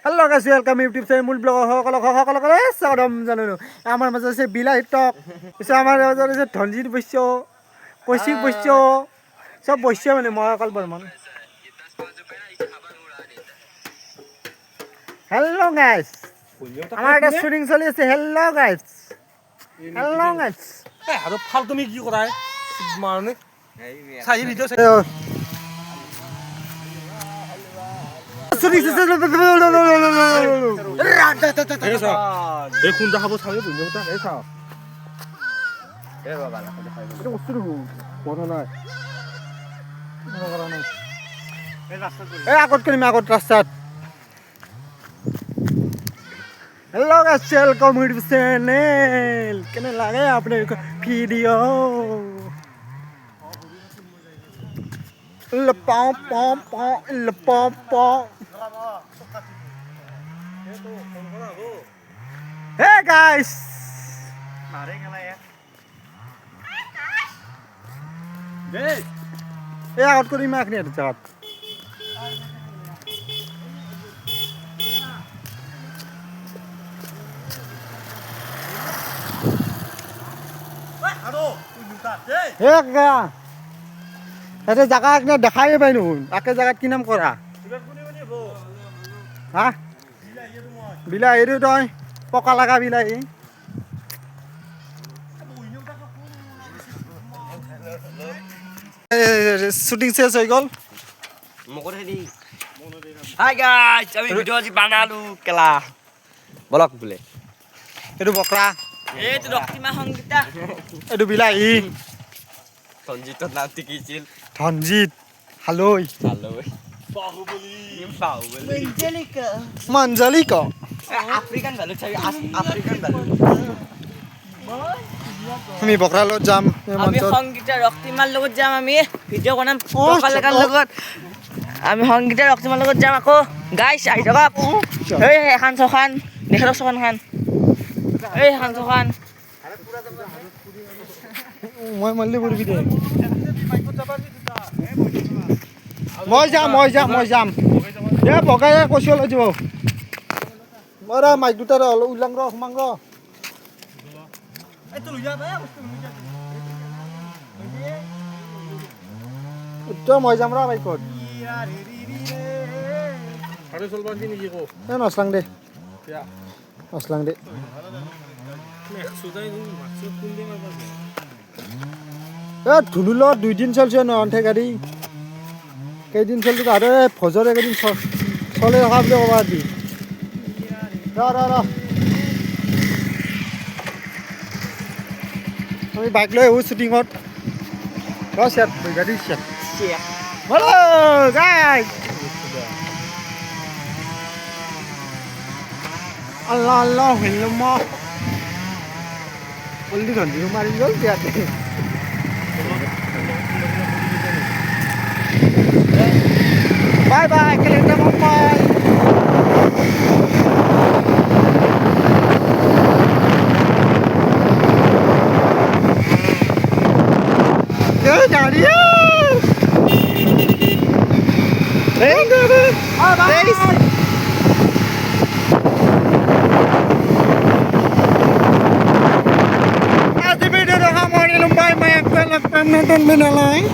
Hello guys, welcome YouTube channel Mood Blog. সকলে স্বাগতম জানালো। আমার মাঝে আছে বিলাহী টক। এসে আমার মাঝে আছে ধনজিত বৈশ্য, কৌশিক বৈশ্য, সব বৈশ্য মানে মহাকাল বর্মন। Hello guys. আমার একটা শুটিং চলি আছে। Hello guys. Hello guys. আৰু ফাল তুমি কি কৰাই মানে চাই ভিডিঅ' চাই এই কোন দেখাব চাই ভিডিঅ' এটা এই চাও এ বাবা না দেখাই এটা বস্তু কোন নাই এই আগত কৰিম আগত ৰাস্তাত Hello guys, welcome to the channel. কেনে লাগে আপনার ভিডিও ল পম পম পম ল পম পম Hey guys মারে গেলা এই আগত কৰিম আপনি এটা জাত এটা জায়গা একটা দেখাই পাই নুন একে জায়গাত কি নাম করা হা বিলাহী এর তই পকা লাগা বিলাহী শুটিং শেষ হয়ে গেল হাই গাইস আমি ভিডিও আজি বানালো কেলা বলক বলে এইটো বকৰা এইটো ৰক্তিমা সংগীতা এইটো বিলাহী সঞ্জিতৰ নাম টিকিছিল ধনজিত হালৈ ভালো বাহুবলি মঞ্জলিকা আফ্ৰিকান ভালো চাই আফ্ৰিকান ভালো আমি বকৰা লগত যাম আমি সংগীতা ৰক্তিমাৰ লগত যাম আমি ভিডিও বনাম পকালেকাৰ লগত আমি সংগীতা ৰক্তিমাৰ লগত যাম আকৌ গাইস আহি থাকক এই এখন ছখন দেখালো ছখন খান এই এখন ছখন মই মাল্লি পড়বি দে মই যাম দে বগাই কইছো লৈ যাব মৰা মাইক দুটা উলাং ৰ সমাং ৰ এটো লৈ যা বে তো মই যাম ৰ বাইকত আৰু চলবা কি নেকি কো এ নসলাং দে কিয়া নসলাং দে সুদাই মাছটো কোন দে মারবা এ ধুনুল 2 দিন চলছে ন অন্থে গাড়ি কেইদিন চলছে আরে ফজর একদিন চলে রখা বলে কবা দি র আমি বাইক লৈ আহো শুটিংত সেট গাড়ি সেট হ্যালো গাইস আল্লাহ আল্লাহ হিল্লামা বললি গন্ডি মারি গল দিয়াতে Bye bye, Kalenda Mumbai. Good, daddy. Thank you. Bye. As the video, how many Mumbai, my friend, I'm not on